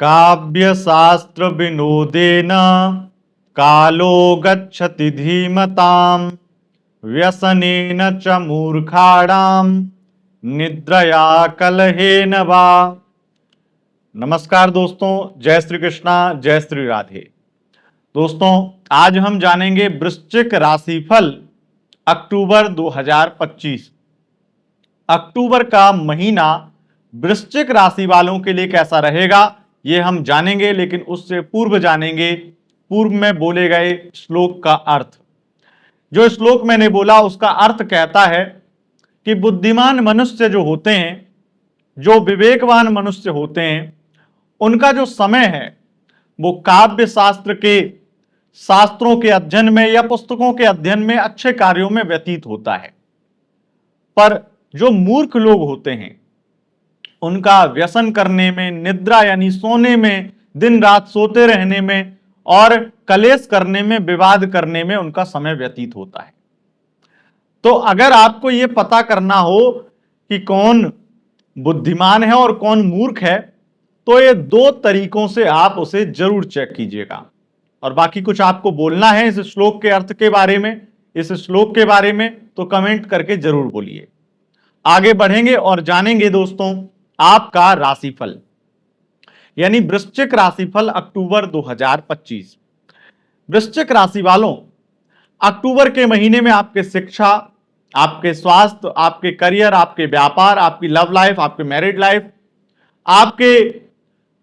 काव्य शास्त्र विनोदेन कालो गच्छति धीमताम् व्यसनेन च मूर्खाणाम निद्रया कलहेन वा। नमस्कार दोस्तों, जय श्री कृष्णा, जय श्री राधे। दोस्तों, आज हम जानेंगे वृश्चिक राशिफल अक्टूबर 2025। अक्टूबर का महीना वृश्चिक राशि वालों के लिए कैसा रहेगा ये हम जानेंगे, लेकिन उससे पूर्व जानेंगे पूर्व में बोले गए श्लोक का अर्थ। जो श्लोक मैंने बोला उसका अर्थ कहता है कि बुद्धिमान मनुष्य जो होते हैं, जो विवेकवान मनुष्य होते हैं, उनका जो समय है वो काव्य शास्त्र के शास्त्रों के अध्ययन में या पुस्तकों के अध्ययन में अच्छे कार्यों में व्यतीत होता है। पर जो मूर्ख लोग होते हैं उनका व्यसन करने में, निद्रा यानी सोने में, दिन रात सोते रहने में और कलेश करने में, विवाद करने में उनका समय व्यतीत होता है। तो अगर आपको यह पता करना हो कि कौन बुद्धिमान है और कौन मूर्ख है, तो ये दो तरीकों से आप उसे जरूर चेक कीजिएगा। और बाकी कुछ आपको बोलना है इस श्लोक के अर्थ के बारे में, इस श्लोक के बारे में, तो कमेंट करके जरूर बोलिए। आगे बढ़ेंगे और जानेंगे दोस्तों आपका राशिफल यानी वृश्चिक राशिफल अक्टूबर 2025। वृश्चिक राशि वालों, अक्टूबर के महीने में आपके शिक्षा, आपके स्वास्थ्य, आपके करियर, आपके व्यापार, आपकी लव लाइफ, आपके मैरिड लाइफ, आपके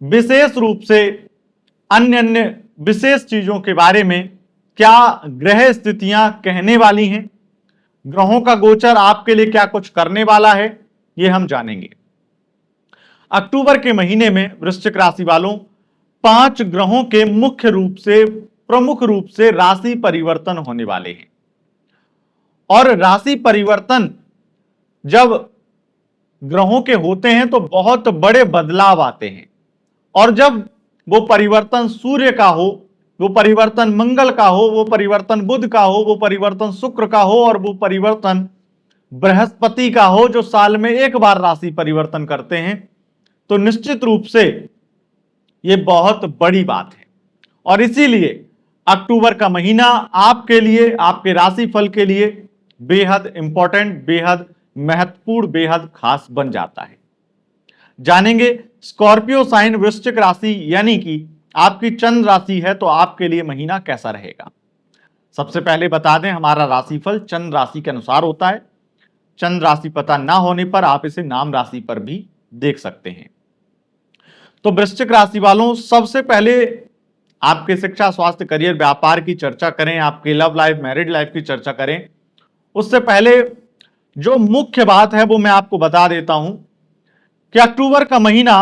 विशेष रूप से अन्य अन्य विशेष चीजों के बारे में क्या ग्रह स्थितियां कहने वाली हैं, ग्रहों का गोचर आपके लिए क्या कुछ करने वाला है, यह हम जानेंगे। अक्टूबर के महीने में वृश्चिक राशि वालों 5 ग्रहों के प्रमुख रूप से राशि परिवर्तन होने वाले हैं। और राशि परिवर्तन जब ग्रहों के होते हैं तो बहुत बड़े बदलाव आते हैं। और जब वो परिवर्तन सूर्य का हो, वो परिवर्तन मंगल का हो, वो परिवर्तन बुध का हो, वो परिवर्तन शुक्र का हो और वो परिवर्तन बृहस्पति का हो, जो साल में एक बार राशि परिवर्तन करते हैं, तो निश्चित रूप से ये बहुत बड़ी बात है। और इसीलिए अक्टूबर का महीना आपके लिए, आपके राशिफल के लिए बेहद इंपॉर्टेंट, बेहद महत्वपूर्ण, बेहद खास बन जाता है। जानेंगे स्कॉर्पियो साइन वृश्चिक राशि यानी कि आपकी चंद्र राशि है, तो आपके लिए महीना कैसा रहेगा। सबसे पहले बता दें, हमारा राशिफल चंद्र राशि के अनुसार होता है। चंद्र राशि पता ना होने पर आप इसे नाम राशि पर भी देख सकते हैं। तो वृश्चिक राशि वालों, सबसे पहले आपके शिक्षा, स्वास्थ्य, करियर, व्यापार की चर्चा करें, आपके लव लाइफ, मैरिड लाइफ की चर्चा करें, उससे पहले जो मुख्य बात है वो मैं आपको बता देता हूं कि अक्टूबर का महीना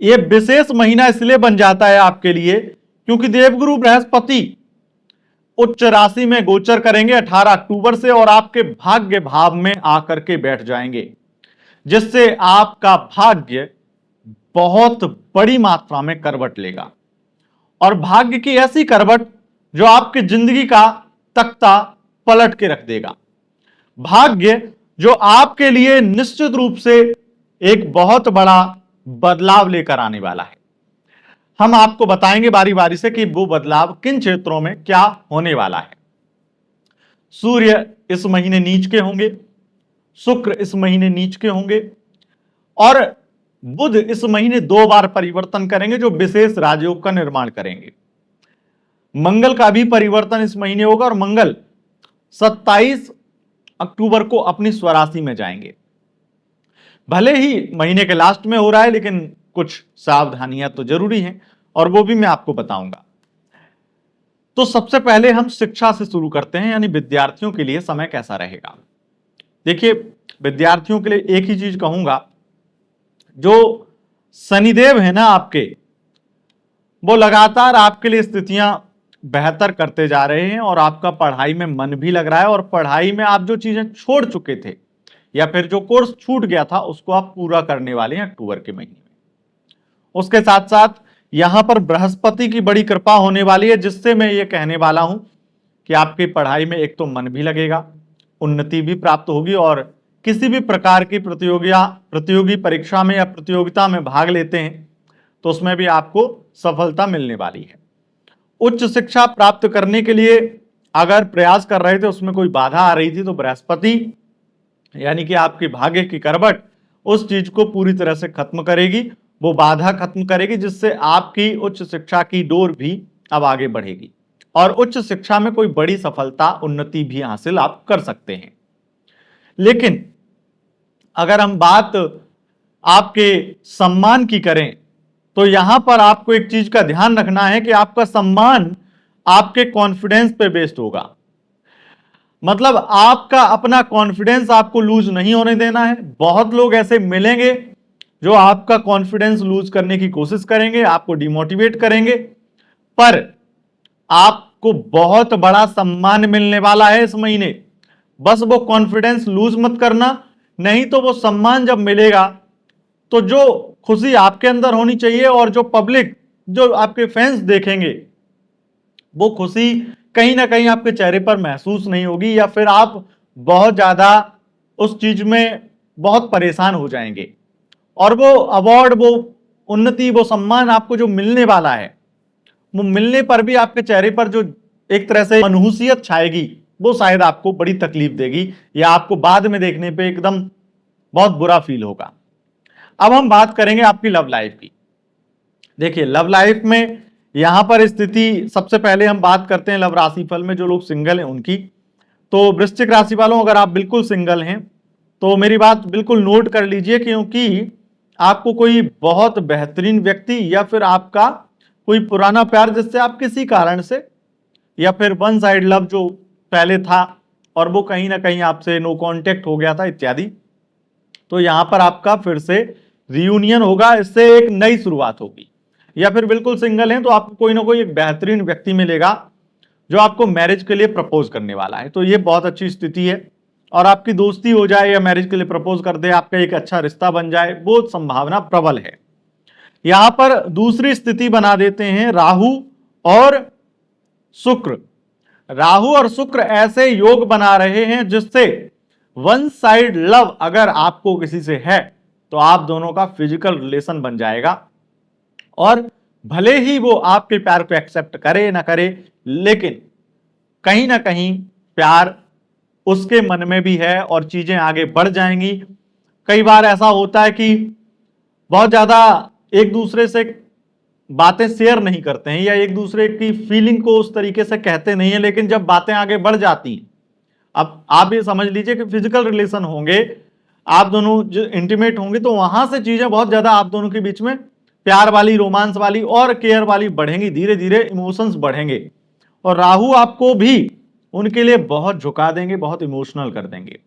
ये विशेष महीना इसलिए बन जाता है आपके लिए क्योंकि देवगुरु बृहस्पति उच्च राशि में गोचर करेंगे 18 अक्टूबर से और आपके भाग्य भाव में आकर के बैठ जाएंगे, जिससे आपका भाग्य बहुत बड़ी मात्रा में करवट लेगा। और भाग्य की ऐसी करवट जो आपकी जिंदगी का तख्ता पलट के रख देगा। भाग्य जो आपके लिए निश्चित रूप से एक बहुत बड़ा बदलाव लेकर आने वाला है। हम आपको बताएंगे बारी बारी से कि वो बदलाव किन क्षेत्रों में क्या होने वाला है। सूर्य इस महीने नीच के होंगे, शुक्र इस महीने नीच के होंगे और बुध इस महीने 2 बार परिवर्तन करेंगे, जो विशेष राजयोग का निर्माण करेंगे। मंगल का भी परिवर्तन इस महीने होगा और मंगल 27 अक्टूबर को अपनी स्वराशि में जाएंगे। भले ही महीने के लास्ट में हो रहा है, लेकिन कुछ सावधानियां तो जरूरी हैं और वो भी मैं आपको बताऊंगा। तो सबसे पहले हम शिक्षा से शुरू करते हैं, यानी विद्यार्थियों के लिए समय कैसा रहेगा। देखिए, विद्यार्थियों के लिए एक ही चीज कहूंगा, जो शनिदेव है ना आपके, वो लगातार आपके लिए स्थितियां बेहतर करते जा रहे हैं और आपका पढ़ाई में मन भी लग रहा है और पढ़ाई में आप जो चीजें छोड़ चुके थे या फिर जो कोर्स छूट गया था उसको आप पूरा करने वाले हैं अक्टूबर के महीने में। उसके साथ साथ यहां पर बृहस्पति की बड़ी कृपा होने वाली है, जिससे मैं ये कहने वाला हूं कि आपकी पढ़ाई में एक तो मन भी लगेगा, उन्नति भी प्राप्त होगी और किसी भी प्रकार की प्रतियोगी परीक्षा में या प्रतियोगिता में भाग लेते हैं तो उसमें भी आपको सफलता मिलने वाली है। उच्च शिक्षा प्राप्त करने के लिए अगर प्रयास कर रहे थे, उसमें कोई बाधा आ रही थी, तो बृहस्पति यानी कि आपकी भाग्य की करवट उस चीज को पूरी तरह से खत्म करेगी, वो बाधा खत्म करेगी, जिससे आपकी उच्च शिक्षा की डोर भी अब आगे बढ़ेगी और उच्च शिक्षा में कोई बड़ी सफलता उन्नति भी हासिल आप कर सकते हैं। लेकिन अगर हम बात आपके सम्मान की करें, तो यहां पर आपको एक चीज का ध्यान रखना है कि आपका सम्मान आपके कॉन्फिडेंस पे बेस्ड होगा। मतलब आपका अपना कॉन्फिडेंस आपको लूज नहीं होने देना है। बहुत लोग ऐसे मिलेंगे जो आपका कॉन्फिडेंस लूज करने की कोशिश करेंगे, आपको डिमोटिवेट करेंगे, पर आपको बहुत बड़ा सम्मान मिलने वाला है इस महीने। बस वो कॉन्फिडेंस लूज मत करना, नहीं तो वो सम्मान जब मिलेगा तो जो खुशी आपके अंदर होनी चाहिए और जो पब्लिक, जो आपके फैंस देखेंगे, वो खुशी कहीं ना कहीं आपके चेहरे पर महसूस नहीं होगी, या फिर आप बहुत ज्यादा उस चीज में बहुत परेशान हो जाएंगे और वो अवार्ड, वो उन्नति, वो सम्मान आपको जो मिलने वाला है, वो मिलने पर भी आपके चेहरे पर जो एक तरह से मनहूसियत छाएगी, वो शायद आपको बड़ी तकलीफ देगी या आपको बाद में देखने पे एकदम बहुत बुरा फील होगा। अब हम बात करेंगे आपकी लव लाइफ की। देखिए, लव लाइफ में यहां पर स्थिति, सबसे पहले हम बात करते हैं लव राशिफल में जो लोग सिंगल हैं उनकी। तो वृश्चिक राशि वालों, अगर आप बिल्कुल सिंगल हैं तो मेरी बात बिल्कुल नोट कर लीजिए, क्योंकि आपको कोई बहुत बेहतरीन व्यक्ति या फिर आपका कोई पुराना प्यार जिससे आप किसी कारण से, या फिर वन साइड लव जो पहले था और वो कहीं ना कहीं आपसे नो कांटेक्ट हो गया था इत्यादि, तो यहां पर आपका फिर से रियूनियन होगा, इससे एक नई शुरुआत होगी। या फिर बिल्कुल सिंगल हैं तो आपको कोई ना कोई एक बेहतरीन व्यक्ति मिलेगा जो आपको मैरिज के लिए प्रपोज करने वाला है, तो ये बहुत अच्छी स्थिति है। और आपकी दोस्ती हो जाए या मैरिज के लिए प्रपोज कर दे, आपका एक अच्छा रिश्ता बन जाए, वो संभावना प्रबल है। यहां पर दूसरी स्थिति बना देते हैं राहु और शुक्र। राहु और शुक्र ऐसे योग बना रहे हैं जिससे वन साइड लव अगर आपको किसी से है तो आप दोनों का फिजिकल रिलेशन बन जाएगा, और भले ही वो आपके प्यार को एक्सेप्ट करे ना करे, लेकिन कहीं ना कहीं प्यार उसके मन में भी है और चीजें आगे बढ़ जाएंगी। कई बार ऐसा होता है कि बहुत ज्यादा एक दूसरे से बातें शेयर नहीं करते हैं या एक दूसरे की फीलिंग को उस तरीके से कहते नहीं है, लेकिन जब बातें आगे बढ़ जाती हैं, अब आप ये समझ लीजिए कि फिजिकल रिलेशन होंगे, आप दोनों जो इंटीमेट होंगे, तो वहां से चीजें बहुत ज्यादा आप दोनों के बीच में प्यार वाली, रोमांस वाली और केयर वाली बढ़ेंगी, धीरे धीरे इमोशंस बढ़ेंगे। और राहु आपको भी उनके लिए बहुत झुका देंगे, बहुत इमोशनल कर देंगे।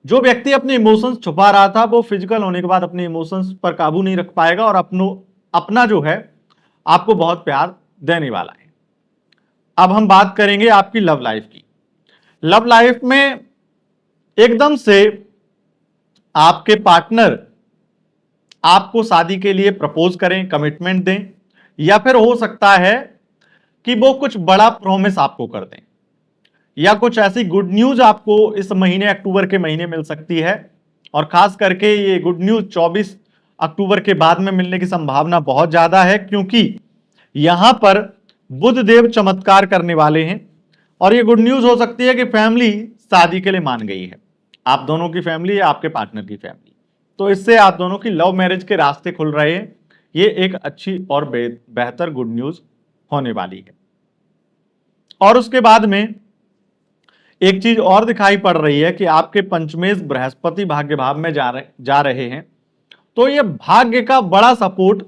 जो व्यक्ति अपने इमोशंस छुपा रहा था, वो फिजिकल होने के बाद अपने इमोशंस पर काबू नहीं रख पाएगा और अपना जो है आपको बहुत प्यार देने वाला है। अब हम बात करेंगे आपकी लव लाइफ की। लव लाइफ में एकदम से आपके पार्टनर आपको शादी के लिए प्रपोज करें, कमिटमेंट दें, या फिर हो सकता है कि वो कुछ बड़ा प्रॉमिस आपको कर दें, या कुछ ऐसी गुड न्यूज आपको इस महीने, अक्टूबर के महीने मिल सकती है। और खास करके ये गुड न्यूज 24 अक्टूबर के बाद में मिलने की संभावना बहुत ज्यादा है, क्योंकि यहां पर बुध देव चमत्कार करने वाले हैं। और ये गुड न्यूज हो सकती है कि फैमिली शादी के लिए मान गई है, आप दोनों की फैमिली या आपके पार्टनर की फैमिली, तो इससे आप दोनों की लव मैरिज के रास्ते खुल रहे हैं। ये एक अच्छी और बेहतर गुड न्यूज होने वाली है। और उसके बाद में एक चीज और दिखाई पड़ रही है कि आपके पंचमेश बृहस्पति भाग्य भाव में जा रहे हैं, तो ये भाग्य का बड़ा सपोर्ट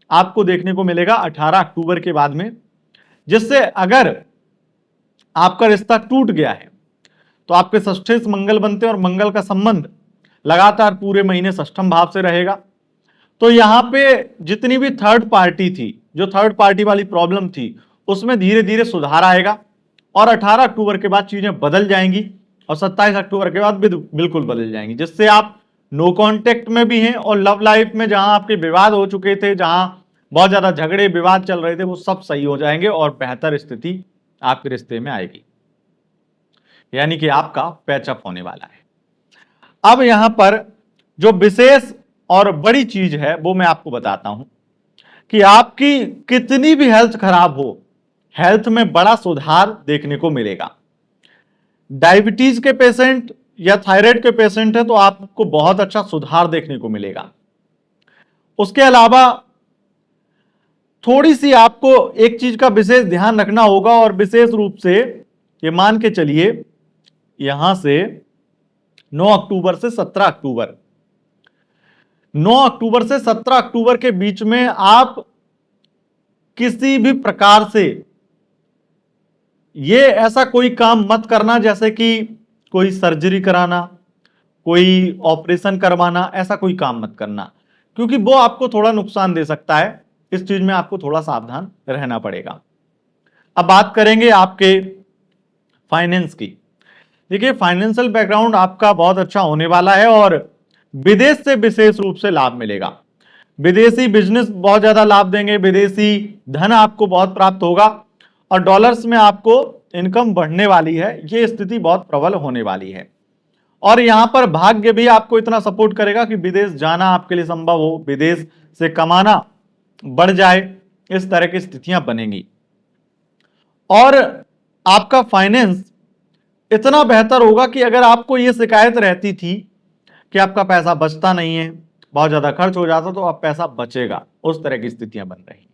आपको देखने को मिलेगा 18 अक्टूबर के बाद में, जिससे अगर आपका रिश्ता टूट गया है तो आपके षष्ठेश मंगल बनते हैं और मंगल का संबंध लगातार पूरे महीने षष्ठम भाव से रहेगा। तो यहां पे जितनी भी थर्ड पार्टी थी, जो थर्ड पार्टी वाली प्रॉब्लम थी, उसमें धीरे धीरे सुधार आएगा और 18 अक्टूबर के बाद चीजें बदल जाएंगी और 27 अक्टूबर के बाद बिल्कुल बदल जाएंगी, जिससे आप नो कांटेक्ट में भी हैं और लव लाइफ में जहां आपके विवाद हो चुके थे, जहां बहुत ज्यादा झगड़े विवाद चल रहे थे, वो सब सही हो जाएंगे और बेहतर स्थिति आपके रिश्ते में आएगी, यानी कि आपका पैचअप होने वाला है। अब यहां पर जो विशेष और बड़ी चीज है वो मैं आपको बताता हूं। कि आपकी कितनी भी हेल्थ खराब हो, हेल्थ में बड़ा सुधार देखने को मिलेगा। डायबिटीज के पेशेंट या थायराइड के पेशेंट है तो आपको बहुत अच्छा सुधार देखने को मिलेगा। उसके अलावा थोड़ी सी आपको एक चीज का विशेष ध्यान रखना होगा, और विशेष रूप से ये मान के चलिए यहां से 9 अक्टूबर से 17 अक्टूबर 9 अक्टूबर से 17 अक्टूबर के बीच में आप किसी भी प्रकार से ये ऐसा कोई काम मत करना जैसे कि कोई सर्जरी कराना, कोई ऑपरेशन करवाना, ऐसा कोई काम मत करना, क्योंकि वो आपको थोड़ा नुकसान दे सकता है। इस चीज में आपको थोड़ा सावधान रहना पड़ेगा। अब बात करेंगे आपके फाइनेंस की। देखिए, फाइनेंशियल बैकग्राउंड आपका बहुत अच्छा होने वाला है और विदेश से विशेष रूप से लाभ मिलेगा। विदेशी बिजनेस बहुत ज्यादा लाभ देंगे, विदेशी धन आपको बहुत प्राप्त होगा और डॉलर्स में आपको इनकम बढ़ने वाली है। ये स्थिति बहुत प्रबल होने वाली है और यहां पर भाग्य भी आपको इतना सपोर्ट करेगा कि विदेश जाना आपके लिए संभव हो, विदेश से कमाना बढ़ जाए, इस तरह की स्थितियां बनेंगी। और आपका फाइनेंस इतना बेहतर होगा कि अगर आपको यह शिकायत रहती थी कि आपका पैसा बचता नहीं है, बहुत ज्यादा खर्च हो जाता, तो अब पैसा बचेगा, उस तरह की स्थितियां बन रही हैं।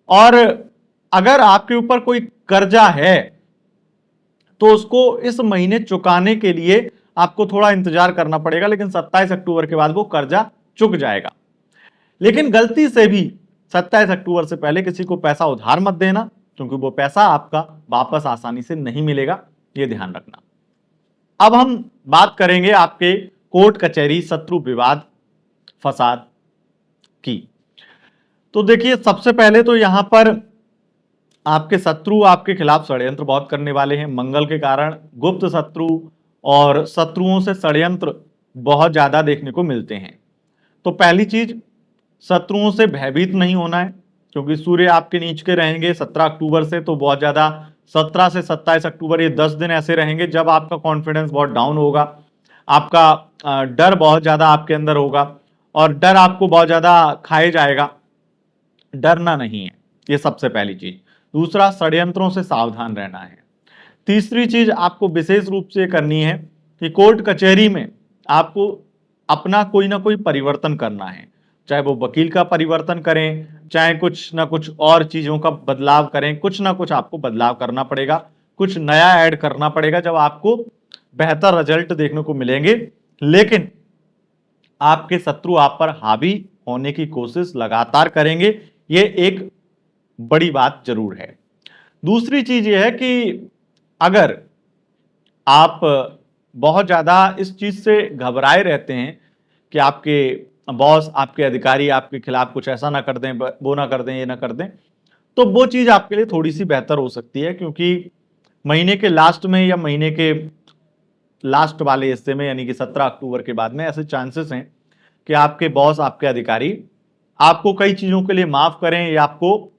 और अगर आपके ऊपर कोई कर्जा है तो उसको इस महीने चुकाने के लिए आपको थोड़ा इंतजार करना पड़ेगा, लेकिन 27 अक्टूबर के बाद वो कर्जा चुक जाएगा। लेकिन गलती से भी 27 अक्टूबर से पहले किसी को पैसा उधार मत देना, क्योंकि वो पैसा आपका वापस आसानी से नहीं मिलेगा, ये ध्यान रखना। अब हम बात करेंगे आपके कोर्ट कचहरी, शत्रु, विवाद, फसाद की। तो देखिए, सबसे पहले तो यहां पर आपके शत्रु आपके खिलाफ षड्यंत्र बहुत करने वाले हैं। मंगल के कारण गुप्त शत्रु और शत्रुओं से षड्यंत्र बहुत ज्यादा देखने को मिलते हैं। तो पहली चीज, शत्रुओं से भयभीत नहीं होना है, क्योंकि सूर्य आपके नीच के रहेंगे 17 अक्टूबर से, तो बहुत ज्यादा 17 से 27 अक्टूबर ये 10 दिन ऐसे रहेंगे जब आपका कॉन्फिडेंस बहुत डाउन होगा, आपका डर बहुत ज्यादा आपके अंदर होगा और डर आपको बहुत ज्यादा खाए जाएगा। डरना नहीं है, ये सबसे पहली चीज। दूसरा, षड्यंत्रों से सावधान रहना है। तीसरी चीज आपको विशेष रूप से करनी है कि कोर्ट कचहरी में आपको अपना कोई ना कोई परिवर्तन करना है, चाहे वो वकील का परिवर्तन करें, चाहे कुछ ना कुछ और चीजों का बदलाव करें, कुछ ना कुछ आपको बदलाव करना पड़ेगा, कुछ नया ऐड करना पड़ेगा, जब आपको बेहतर रिजल्ट देखने को मिलेंगे। लेकिन आपके शत्रु आप पर हावी होने की कोशिश लगातार करेंगे, ये एक बड़ी बात जरूर है। दूसरी चीज ये है कि अगर आप बहुत ज्यादा इस चीज से घबराए रहते हैं कि आपके बॉस, आपके अधिकारी आपके खिलाफ कुछ ऐसा ना कर दें, वो ना कर दें, ये ना कर दें, तो वो चीज आपके लिए थोड़ी सी बेहतर हो सकती है, क्योंकि महीने के लास्ट में या महीने के लास्ट वाले हिस्से में, यानी कि 17 अक्टूबर के बाद में, ऐसे चांसेस हैं कि आपके बॉस, आपके अधिकारी आपको कई चीजों के लिए माफ करें या आपको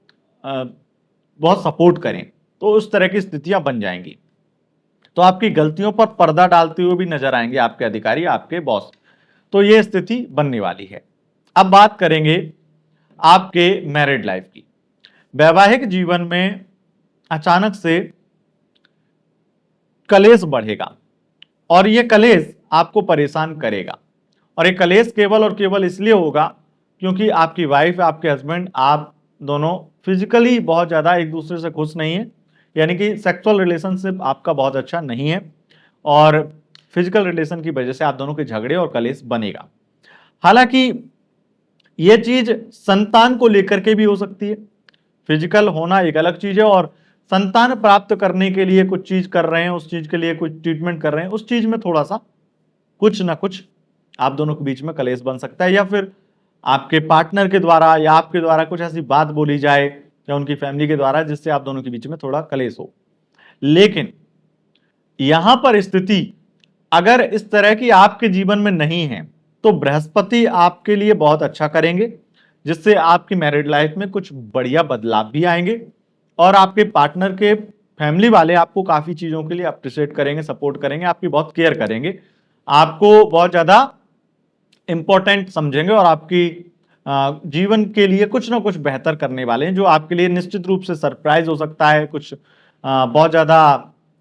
बहुत सपोर्ट करें, तो उस तरह की स्थितियां बन जाएंगी। तो आपकी गलतियों पर पर्दा डालते हुए भी नजर आएंगे आपके अधिकारी, आपके बॉस। तो ये स्थिति बनने वाली है। अब बात करेंगे आपके मैरिड लाइफ की। वैवाहिक जीवन में अचानक से कलेश बढ़ेगा और ये कलेश आपको परेशान करेगा, और ये कलेश केवल और केवल इसलिए होगा क्योंकि आपकी वाइफ, आपके हस्बैंड, आप दोनों फिजिकली बहुत ज्यादा एक दूसरे से खुश नहीं है, यानी कि सेक्सुअल रिलेशनशिप आपका बहुत अच्छा नहीं है और फिजिकल रिलेशन की वजह से आप दोनों के झगड़े और कलेश बनेगा। हालांकि यह चीज संतान को लेकर के भी हो सकती है। फिजिकल होना एक अलग चीज है और संतान प्राप्त करने के लिए कुछ चीज कर रहे हैं, उस चीज के लिए कुछ ट्रीटमेंट कर रहे हैं, उस चीज में थोड़ा सा कुछ ना कुछ आप दोनों के बीच में कलेश बन सकता है, या फिर आपके पार्टनर के द्वारा या आपके द्वारा कुछ ऐसी बात बोली जाए या उनकी फैमिली के द्वारा जिससे आप दोनों के बीच में थोड़ा कलेश हो। लेकिन यहां पर स्थिति अगर इस तरह की आपके जीवन में नहीं है तो बृहस्पति आपके लिए बहुत अच्छा करेंगे, जिससे आपकी मैरिड लाइफ में कुछ बढ़िया बदलाव भी आएंगे और आपके पार्टनर के फैमिली वाले आपको काफी चीजों के लिए अप्रिशिएट करेंगे, सपोर्ट करेंगे, आपकी बहुत केयर करेंगे, आपको बहुत ज्यादा इंपॉर्टेंट समझेंगे और आपकी जीवन के लिए कुछ ना कुछ बेहतर करने वाले हैं, जो आपके लिए निश्चित रूप से सरप्राइज हो सकता है, कुछ बहुत ज्यादा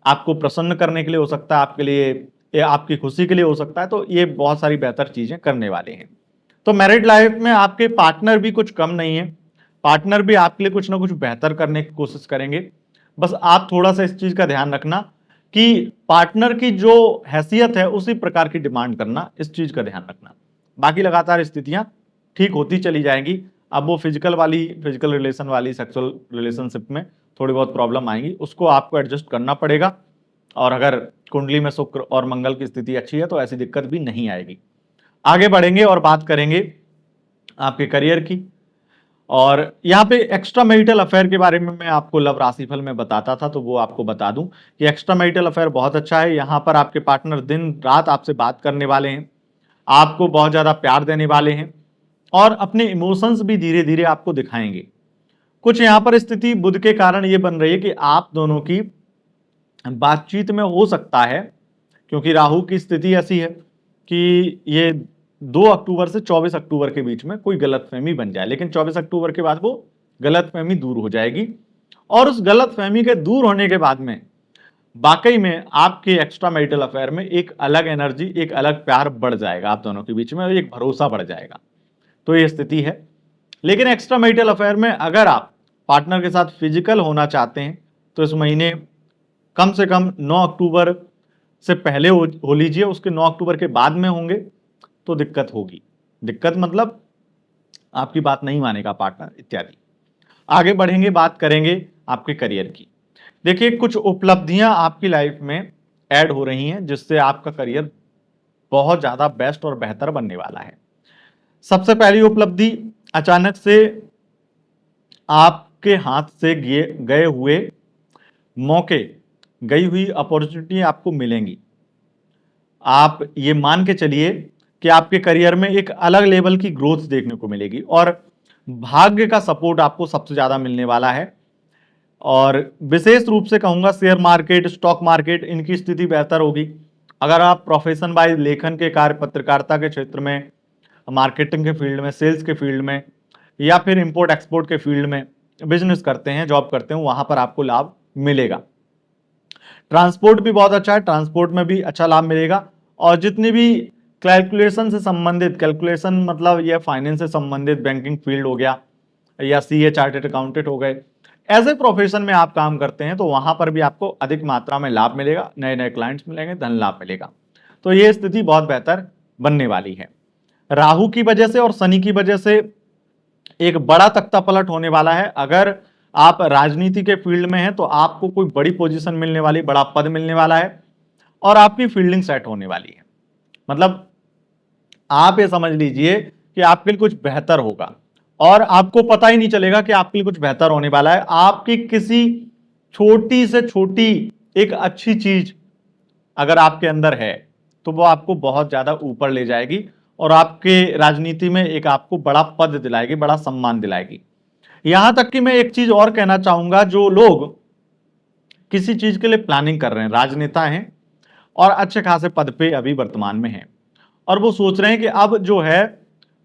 आपको प्रसन्न करने के लिए हो सकता है, आपके लिए या आपकी खुशी के लिए हो सकता है। तो ये बहुत सारी बेहतर चीजें करने वाले हैं। तो मैरिड लाइफ में आपके पार्टनर भी कुछ कम नहीं है, पार्टनर भी आपके लिए कुछ ना कुछ बेहतर करने की कोशिश करेंगे। बस आप थोड़ा सा इस चीज का ध्यान रखना कि पार्टनर की जो हैसियत है उसी प्रकार की डिमांड करना, इस चीज का ध्यान रखना। बाकी लगातार स्थितियां ठीक होती चली जाएंगी। अब वो फिजिकल रिलेशन वाली सेक्सुअल रिलेशनशिप में थोड़ी बहुत प्रॉब्लम आएंगी, उसको आपको एडजस्ट करना पड़ेगा। और अगर कुंडली में शुक्र और मंगल की स्थिति अच्छी है तो ऐसी दिक्कत भी नहीं आएगी। आगे बढ़ेंगे और बात करेंगे आपके करियर की। और यहाँ पे एक्स्ट्रा मैरिटल अफेयर के बारे में मैं आपको लव राशिफल में बताता था, तो वो आपको बता दूं कि एक्स्ट्रा मैरिटल अफेयर बहुत अच्छा है। यहाँ पर आपके पार्टनर दिन रात आपसे बात करने वाले हैं, आपको बहुत ज्यादा प्यार देने वाले हैं और अपने इमोशंस भी धीरे धीरे आपको दिखाएंगे। कुछ यहाँ पर स्थिति बुध के कारण ये बन रही है कि आप दोनों की बातचीत में हो सकता है, क्योंकि राहु की स्थिति ऐसी है कि ये 2 अक्टूबर से 24 अक्टूबर के बीच में कोई गलतफहमी बन जाए, लेकिन 24 अक्टूबर के बाद वो गलतफहमी दूर हो जाएगी। और उस गलतफहमी के दूर होने के बाद में वाकई में आपके एक्स्ट्रा मैरिटल अफेयर में एक अलग एनर्जी, एक अलग प्यार बढ़ जाएगा आप दोनों के बीच में, एक भरोसा बढ़ जाएगा। तो ये स्थिति है। लेकिन एक्स्ट्रा मैरिटल अफेयर में अगर आप पार्टनर के साथ फिजिकल होना चाहते हैं तो इस महीने कम से कम 9 अक्टूबर से पहले हो लीजिए, उसके 9 अक्टूबर के बाद में होंगे तो दिक्कत होगी। दिक्कत मतलब आपकी बात नहीं मानेगा पार्टनर इत्यादि। आगे बढ़ेंगे, बात करेंगे आपके करियर की। देखिए, कुछ उपलब्धियां आपकी लाइफ में ऐड हो रही हैं जिससे आपका करियर बहुत ज्यादा बेस्ट और बेहतर बनने वाला है। सबसे पहली उपलब्धि, अचानक से आपके हाथ से गए हुए मौके, गई हुई अपॉर्चुनिटी आपको मिलेंगी। आप ये मान के चलिए कि आपके करियर में एक अलग लेवल की ग्रोथ देखने को मिलेगी और भाग्य का सपोर्ट आपको सबसे ज्यादा मिलने वाला है। और विशेष रूप से कहूंगा शेयर मार्केट, स्टॉक मार्केट, इनकी स्थिति बेहतर होगी। अगर आप प्रोफेशन वाइज लेखन के कार्य, पत्रकारिता के क्षेत्र में, मार्केटिंग के फील्ड में, सेल्स के फील्ड में या फिर इंपोर्ट एक्सपोर्ट के फील्ड में बिजनेस करते हैं, जॉब करते हैं, वहां पर आपको लाभ मिलेगा। ट्रांसपोर्ट भी बहुत अच्छा है, ट्रांसपोर्ट में भी अच्छा लाभ मिलेगा। और जितनी भी कैलकुलेशन से संबंधित, कैलकुलेशन मतलब यह फाइनेंस से संबंधित, बैंकिंग फील्ड हो गया या सीए, चार्टेड अकाउंटेंट हो गए, ऐसे प्रोफेशन में आप काम करते हैं तो वहां पर भी आपको अधिक मात्रा में लाभ मिलेगा, नए नए क्लाइंट्स मिलेंगे, धन लाभ मिलेगा। तो ये स्थिति बहुत बेहतर बनने वाली है। राहु की वजह से और शनि की वजह से एक बड़ा तख्ता पलट होने वाला है। अगर आप राजनीति के फील्ड में हैं तो आपको कोई बड़ी पोजीशन मिलने वाली, बड़ा पद मिलने वाला है और आपकी फील्डिंग सेट होने वाली है। मतलब आप ये समझ लीजिए कि आपके लिए कुछ बेहतर होगा और आपको पता ही नहीं चलेगा कि आपके लिए कुछ बेहतर होने वाला है। आपकी किसी छोटी से छोटी एक अच्छी चीज अगर आपके अंदर है तो वो आपको बहुत ज्यादा ऊपर ले जाएगी और आपके राजनीति में एक आपको बड़ा पद दिलाएगी, बड़ा सम्मान दिलाएगी। यहां तक कि मैं एक चीज और कहना चाहूंगा, जो लोग किसी चीज के लिए प्लानिंग कर रहे हैं, राजनेता हैं और अच्छे खासे पद पे अभी वर्तमान में हैं और वो सोच रहे हैं कि अब जो है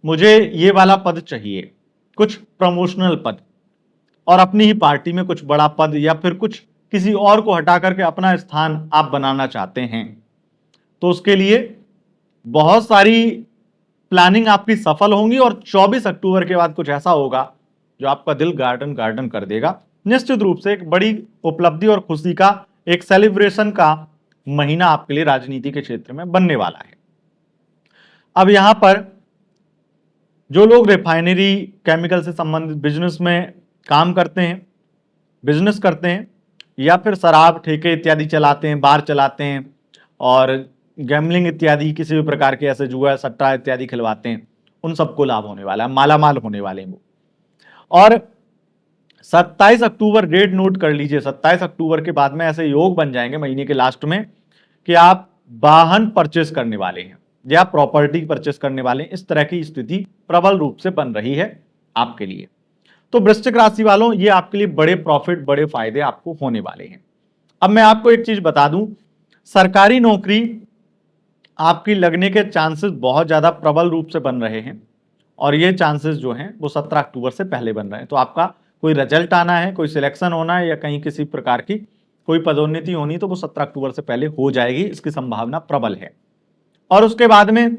मुझे ये वाला पद चाहिए, कुछ प्रमोशनल पद, और अपनी ही पार्टी में कुछ बड़ा पद या फिर कुछ किसी और को हटा करके अपना स्थान आप बनाना चाहते हैं, तो उसके लिए बहुत सारी प्लानिंग आपकी सफल होंगी और 24 अक्टूबर के बाद कुछ ऐसा होगा जो आपका दिल गार्डन गार्डन कर देगा। निश्चित रूप से एक बड़ी उपलब्धि और खुशी का, एक सेलिब्रेशन का महीना आपके लिए राजनीति के क्षेत्र में बनने वाला है। अब यहां पर जो लोग रिफाइनरी, केमिकल से संबंधित बिजनेस में काम करते हैं, बिजनेस करते हैं या फिर शराब ठेके इत्यादि चलाते हैं, बार चलाते हैं और गैमलिंग इत्यादि किसी भी प्रकार के ऐसे जुआ सट्टा इत्यादि खिलवाते हैं, उन सबको लाभ होने वाला है, मालामाल होने वाले हैं वो। और 27 अक्टूबर डेट नोट कर लीजिए, 27 अक्टूबर के बाद में ऐसे योग बन जाएंगे महीने के लास्ट में कि आप वाहन परचेस करने वाले हैं या प्रॉपर्टी परचेस करने वाले हैं। इस तरह की स्थिति प्रबल रूप से बन रही है आपके लिए। तो वृश्चिक राशि वालों, ये आपके लिए बड़े प्रॉफिट, बड़े फायदे आपको होने वाले हैं। अब मैं आपको एक चीज बता दूं, सरकारी नौकरी आपकी लगने के चांसेस बहुत ज्यादा प्रबल रूप से बन रहे हैं और ये चांसेस जो हैं वो 17 अक्टूबर से पहले बन रहे हैं। तो आपका कोई रिजल्ट आना है, कोई सिलेक्शन होना है या कहीं किसी प्रकार की कोई पदोन्नति होनी तो वो 17 अक्टूबर से पहले हो जाएगी, इसकी संभावना प्रबल है। और उसके बाद में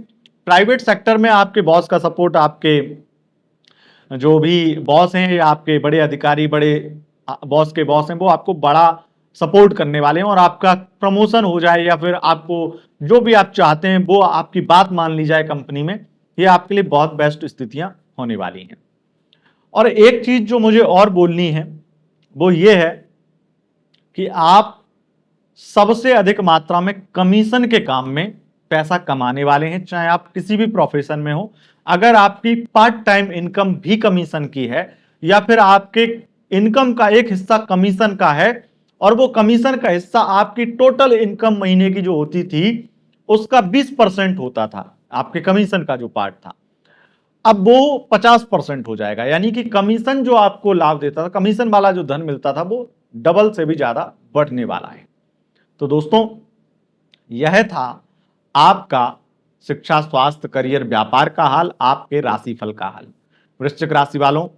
प्राइवेट सेक्टर में आपके बॉस का सपोर्ट, आपके जो भी बॉस हैं या आपके बड़े अधिकारी, बड़े बॉस के बॉस हैं, वो आपको बड़ा सपोर्ट करने वाले हैं और आपका प्रमोशन हो जाए या फिर आपको जो भी आप चाहते हैं वो आपकी बात मान ली जाए कंपनी में, ये आपके लिए बहुत बेस्ट स्थितियां होने वाली हैं। और एक चीज जो मुझे और बोलनी है वो ये है कि आप सबसे अधिक मात्रा में कमीशन के काम में पैसा कमाने वाले हैं, चाहे आप किसी भी प्रोफेशन में हो। अगर आपकी पार्ट टाइम इनकम भी कमीशन की है या फिर आपके इनकम का एक हिस्सा कमीशन का है और वो कमीशन का हिस्सा आपकी टोटल इनकम महीने की जो होती थी उसका 20% होता था, आपके कमीशन का जो पार्ट था, अब वो 50% हो जाएगा। यानी कि कमीशन जो आपको लाभ देता था, कमीशन वाला जो धन मिलता था, वो डबल से भी ज्यादा बढ़ने वाला है। तो दोस्तों, यह था आपका शिक्षा, स्वास्थ्य, करियर, व्यापार का हाल, आपके राशिफल का हाल। वृश्चिक राशि वालों,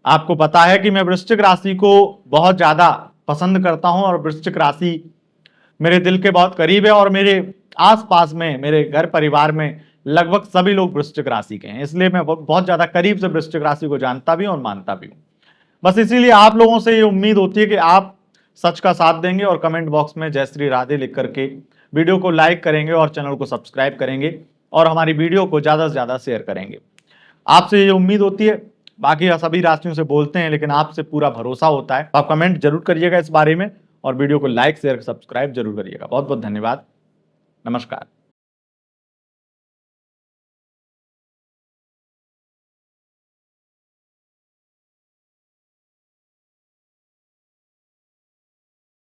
आपको पता है कि मैं वृश्चिक राशि को बहुत ज्यादा पसंद करता हूं और वृश्चिक राशि मेरे दिल के बहुत करीब है और मेरे आसपास में, मेरे घर परिवार में लगभग सभी लोग वृश्चिक राशि के हैं, इसलिए मैं बहुत ज्यादा करीब से वृश्चिक राशि को जानता भी हूं और मानता भी हूं। बस इसीलिए आप लोगों से ये उम्मीद होती है कि आप सच का साथ देंगे और कमेंट बॉक्स में जय श्री राधे लिख करके वीडियो को लाइक करेंगे और चैनल को सब्सक्राइब करेंगे और हमारी वीडियो को ज्यादा से ज्यादा शेयर करेंगे। आपसे ये उम्मीद होती है। बाकी सभी राशियों से बोलते हैं लेकिन आपसे पूरा भरोसा होता है। आप कमेंट जरूर करिएगा इस बारे में और वीडियो को लाइक शेयर सब्सक्राइब जरूर करिएगा। बहुत बहुत धन्यवाद। नमस्कार।